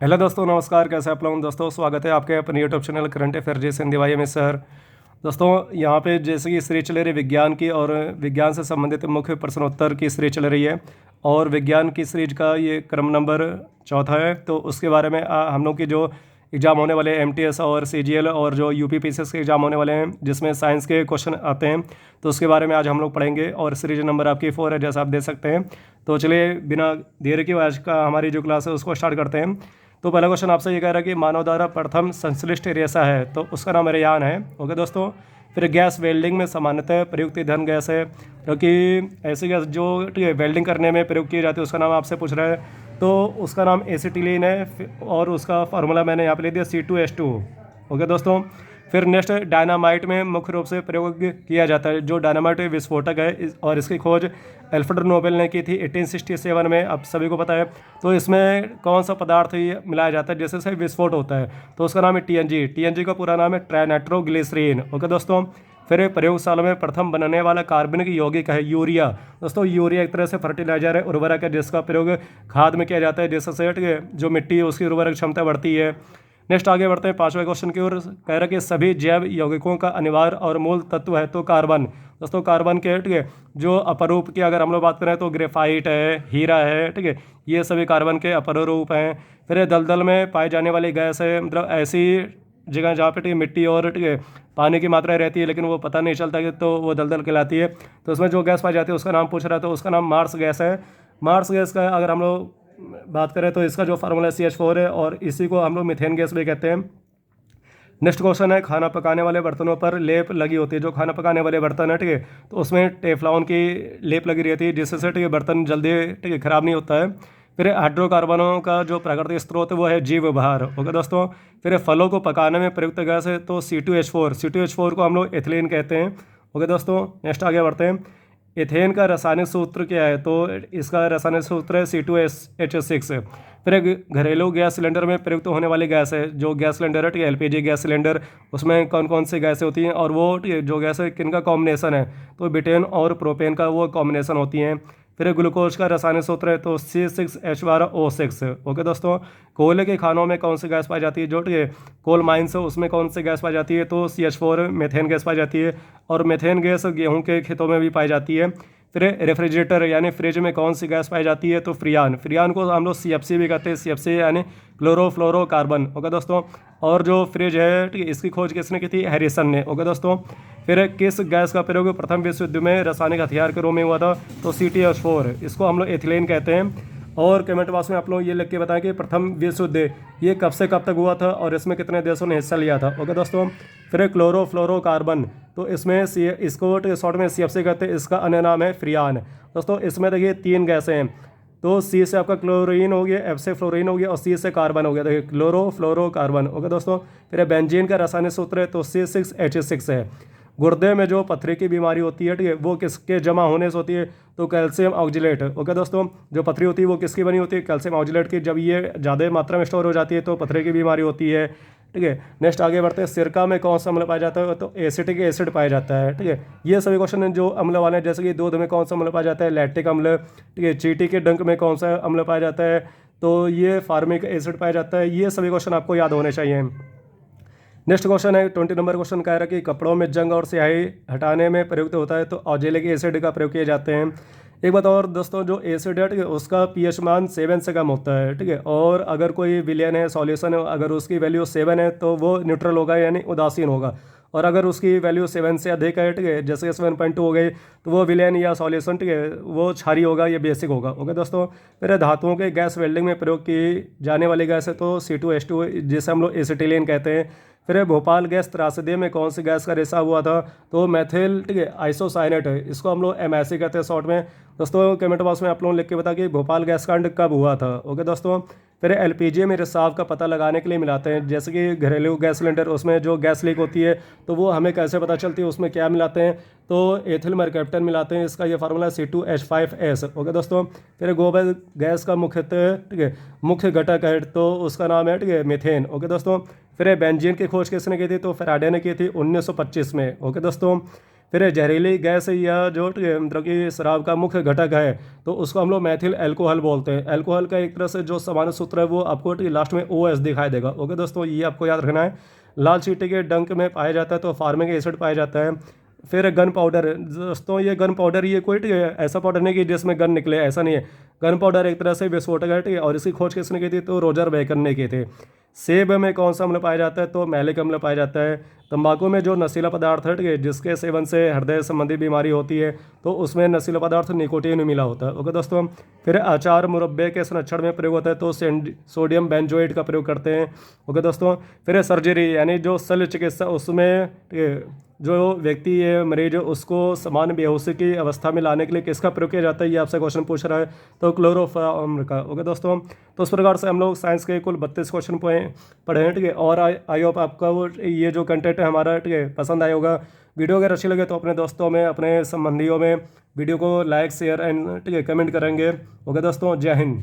Hello दोस्तों, नमस्कार। कैसे आप लोग दोस्तों? स्वागत है आपके अपने यूट्यूब चैनल करंट अफेयर जैसे हिंदी भाई में सर। दोस्तों, यहाँ पे जैसे कि सीरीज चल रही है विज्ञान की, और विज्ञान से संबंधित मुख्य प्रश्नोत्तर की सीरीज चल रही है। और विज्ञान की सीरीज का ये क्रम नंबर चौथा है। तो उसके बारे में हम लोग की जो एग्ज़ाम होने वाले एमटीएस और सीजीएल और जो यूपीपीसीएस के एग्ज़ाम होने वाले हैं जिसमें साइंस के क्वेश्चन आते हैं, तो उसके बारे में आज हम लोग पढ़ेंगे। और सीरीज नंबर आपकी 4 है, जैसा आप देख सकते हैं। तो चलिए बिना देर के आज का हमारी जो क्लास है उसको स्टार्ट करते हैं। तो पहला क्वेश्चन आपसे ये कह रहा है कि मानव द्वारा प्रथम संश्लिष्ट रेशा है, तो उसका नाम रेयान है। ओके दोस्तों। फिर गैस वेल्डिंग में सामान्यतः प्रयुक्त ईंधन गैस है, क्योंकि ऐसी गैस जो वेल्डिंग करने में प्रयोग की जाती है उसका नाम आपसे पूछ रहा है। तो उसका नाम एसिटिलीन है, और उसका फार्मूला मैंने यहाँ पे ले दिया C2H2। ओके दोस्तों। फिर नेक्स्ट, डायनामाइट में मुख्य रूप से प्रयोग किया जाता है। जो डायनामाइट विस्फोटक है और इसकी खोज अल्फ्रेड नोबेल ने की थी 1867 में, आप सभी को पता है। तो इसमें कौन सा पदार्थ ये मिलाया जाता है जिससे से विस्फोट होता है, तो उसका नाम है TNG। TNG का पूरा नाम है ट्राइनाइट्रोग्लिसरीन। ओके दोस्तों। फिर प्रयोगशाला में प्रथम बनने वाला कार्बनिक यौगिक है यूरिया। दोस्तों, यूरिया एक तरह से फर्टिलाइजर है, उर्वरक है, जिसका प्रयोग खाद में किया जाता है, जिससे जो मिट्टी है उसकी उर्वरक क्षमता बढ़ती है। नेक्स्ट आगे बढ़ते हैं पांचवें क्वेश्चन की ओर। कह रहा है कि सभी जैव यौगिकों का अनिवार्य और मूल तत्व है तो कार्बन। दोस्तों, कार्बन के ठीक है जो अपरूप की अगर हम लोग बात करें तो ग्रेफाइट है, हीरा है, ठीक है, ये सभी कार्बन के अपरूप हैं। फिर ये दलदल में पाई जाने वाली गैस है, मतलब ऐसी जगह जहाँ पे ठीक है मिट्टी और ठीक है पानी की मात्रा रहती है लेकिन वो पता नहीं चलता कि तो वो दलदल कहलाती है। तो उसमें जो गैस पाई जाती है उसका नाम पूछ रहा है, तो उसका नाम मार्स गैस है। मार्स गैस का अगर हम लोग बात करें तो इसका जो फार्मूला CH4 है, और इसी को हम लोग मीथेन गैस भी कहते हैं। नेक्स्ट क्वेश्चन है, खाना पकाने वाले बर्तनों पर लेप लगी होती है। जो खाना पकाने वाले बर्तन है ठीक है, तो उसमें टेफ्लॉन की लेप लगी रहती है, जिससे ठीक है बर्तन जल्दी ठीक है खराब नहीं होता है। फिर हाइड्रोकार्बनों का जो प्राकृतिक स्रोत है वो है जीव भार। ओके दोस्तों। फिर फलों को पकाने में प्रयुक्त गैस है तो C2H4 को हम लोग एथिलीन कहते हैं। ओके दोस्तों। नेक्स्ट आगे बढ़ते हैं। एथेन का रासायनिक सूत्र क्या है, तो इसका रासायनिक सूत्र है C2H6। फिर एक घरेलू गैस सिलेंडर में प्रयुक्त होने वाली गैस है, जो गैस सिलेंडर है ठीक है LPG गैस सिलेंडर, उसमें कौन कौन सी गैसें होती हैं, और वो ठीक है जो गैस है किनका कॉम्बिनेशन है, तो बिटेन और प्रोपेन का वो कॉम्बिनेशन होती हैं। फिर ग्लूकोज का रासायनिक सूत्र है तो C6H12O6। ओके दोस्तों। कोयले के खानों में कौन सी गैस पाई जाती है, जो ठीक है कोल माइंस है उसमें कौन सी गैस पाई जाती है, तो CH4 मेथेन गैस पाई जाती है। और मेथेन गैस गेहूं के खेतों में भी पाई जाती है। फिर रेफ्रिजरेटर यानी फ्रिज में कौन सी गैस पाई जाती है, तो फ्रियान। फ्रियान को हम लोग CFC भी कहते हैं, CFC यानी क्लोरोफ्लोरोकार्बन। ओके दोस्तों। और जो फ्रिज है ठीक है इसकी खोज किसने की थी, हैरिसन ने। ओके दोस्तों। फिर किस गैस का प्रयोग प्रथम विश्व युद्ध में रासायनिक हथियार के रूप में हुआ था, तो CTH4, इसको हम लोग एथिलीन कहते हैं। और कमेंट बॉक्स में आप लोग ये लिख के बताएं कि प्रथम विश्व युद्ध ये कब से कब तक हुआ था और इसमें कितने देशों ने हिस्सा लिया था। ओके दोस्तों। फिर क्लोरोफ्लोरोकार्बन, तो इसमें इसको शॉर्ट में CFC कहते हैं, इसका अन्य नाम है फ्रियान। दोस्तों, इसमें देखिए 3 गैसें हैं, तो C से आपका क्लोरीन हो गया, F से फ्लोरीन हो गया, और C से कार्बन हो गया। देखिए क्लोरोफ्लोरोकार्बन। ओके दोस्तों। फिर बेंजीन का रासायनिक सूत्र है तो C6H6 है। गुर्दे में जो पथरी की बीमारी होती है ठीक है वो किसके जमा होने से होती है, तो कैल्शियम ऑक्जिलेट। ओके दोस्तों। जो पथरी होती है वो किसकी बनी होती है, कैल्शियम ऑक्जिलेट की। जब ये ज़्यादा मात्रा में स्टोर हो जाती है तो पथरी की बीमारी होती है। ठीक है। नेक्स्ट आगे बढ़ते हैं। सिरका में कौन सा अम्ल पाया जाता है, तो एसिटिक एसिड पाया जाता है। ठीक है। ये सभी क्वेश्चन हैं जो अम्ल वाले हैं, जैसे कि दूध में कौन सा अम्ल पाया जाता है, लैक्टिक अम्ल। ठीक है। चींटी के डंक में कौन सा अम्ल पाया जाता है, तो ये फार्मिक एसिड पाया जाता है। ये सभी क्वेश्चन आपको याद होने चाहिए। नेक्स्ट क्वेश्चन है 20 नंबर क्वेश्चन कह रहा है कि कपड़ों में जंग और स्याही हटाने में प्रयुक्त होता है, तो ऑक्जेलिक एसिड का प्रयोग किए जाते हैं। एक बात और दोस्तों, जो एसिड है ठीक है उसका pH मान 7 से कम होता है। ठीक है। और अगर कोई विलेन है, सॉल्यूशन है, अगर उसकी वैल्यू 7 है तो वो न्यूट्रल होगा यानी उदासीन होगा। और अगर उसकी वैल्यू 7 से अधिक है ठीक है, जैसे 7.2 हो गई, तो वो विलेन या सॉल्यूशन ठीक है वो क्षारीय होगा या बेसिक होगा। ओके दोस्तों। फिर धातुओं के गैस वेल्डिंग में प्रयोग की जाने वाली गैस है तो C2H2, जिसे हम लोग एसिटिलीन कहते हैं। फिर भोपाल गैस त्रासदी में कौन सी गैस का रिसा हुआ था, तो मैथिल ठीक है आइसोसाइनेट है, इसको हम लोग MIC कहते हैं शॉर्ट में। दोस्तों, कमेंट बॉक्स में आप लोग लिख के बता कि भोपाल गैस कांड कब हुआ था। ओके दोस्तों। फिर LPG में रिसाव का पता लगाने के लिए मिलाते हैं, जैसे कि घरेलू गैस सिलेंडर उसमें जो गैस लीक होती है तो वो हमें कैसे पता चलती है, उसमें क्या मिलाते हैं, तो एथिल मरकैप्टन मिलाते हैं, इसका ये फार्मूला C2H5S। ओके दोस्तों। फिर गोबर गैस का मुख्यतः ठीक है मुख्य घटक है, तो उसका नाम है ठीक है मीथेन। ओके दोस्तों। फिर बेंजीन की खोज किसने की थी, तो फैराडे ने की थी 1925 में। ओके दोस्तों। फिर जहरीली गैस या जो मतलब कि शराब का मुख्य घटक है तो उसको हम लोग मैथिल एल्कोहल बोलते हैं। एल्कोहल का एक तरह से जो सामान्य सूत्र है वो आपको लास्ट में OS दिखाई देगा। ओके दोस्तों, ये आपको याद रखना है। लाल चींटी के डंक में पाया जाता है तो फार्मिक एसिड पाया जाता है। फिर गन पाउडर, दोस्तों ये गन पाउडर ये कोई ऐसा पाउडर नहीं कि जिसमें गन निकले, ऐसा नहीं है। गन पाउडर एक तरह से विस्फोटक है, ठीक है। और इसकी खोज किसने की थी? तो रोजर बेकर ने की थी। सेब में कौन सा अम्ल पाया जाता है? तो मैलिक अम्ल पाया जाता है। तंबाकू में जो नशीला पदार्थ है, ठीक है, जिसके सेवन से हृदय संबंधी बीमारी होती है तो उसमें नशीला पदार्थ निकोटीन मिला होता है। ओके दोस्तों, फिर अचार मुरब्बे के संरक्षण में प्रयोग होता है तो सोडियम बेंजोएट का प्रयोग करते हैं। ओके दोस्तों, फिर सर्जरी यानी जो शल्य चिकित्सा उसमें, ठीक है, जो व्यक्ति है मरीज उसको समान बेहोशी की अवस्था में लाने के लिए किसका प्रयोग किया जाता है, ये आपसे क्वेश्चन पूछ रहा है। तो क्लोरोफॉर्म का। ओके दोस्तों, तो इस प्रकार से हम लोग साइंस के कुल 32 क्वेश्चन पढ़े हैं, ठीक है। और आई होप आपका वो ये जो कंटेंट है हमारा, ठीक है, पसंद आया होगा। वीडियो अगर अच्छी लगे तो अपने दोस्तों में, अपने संबंधियों में वीडियो को लाइक शेयर एंड, ठीक है, कमेंट करेंगे। ओके दोस्तों, जय हिंद।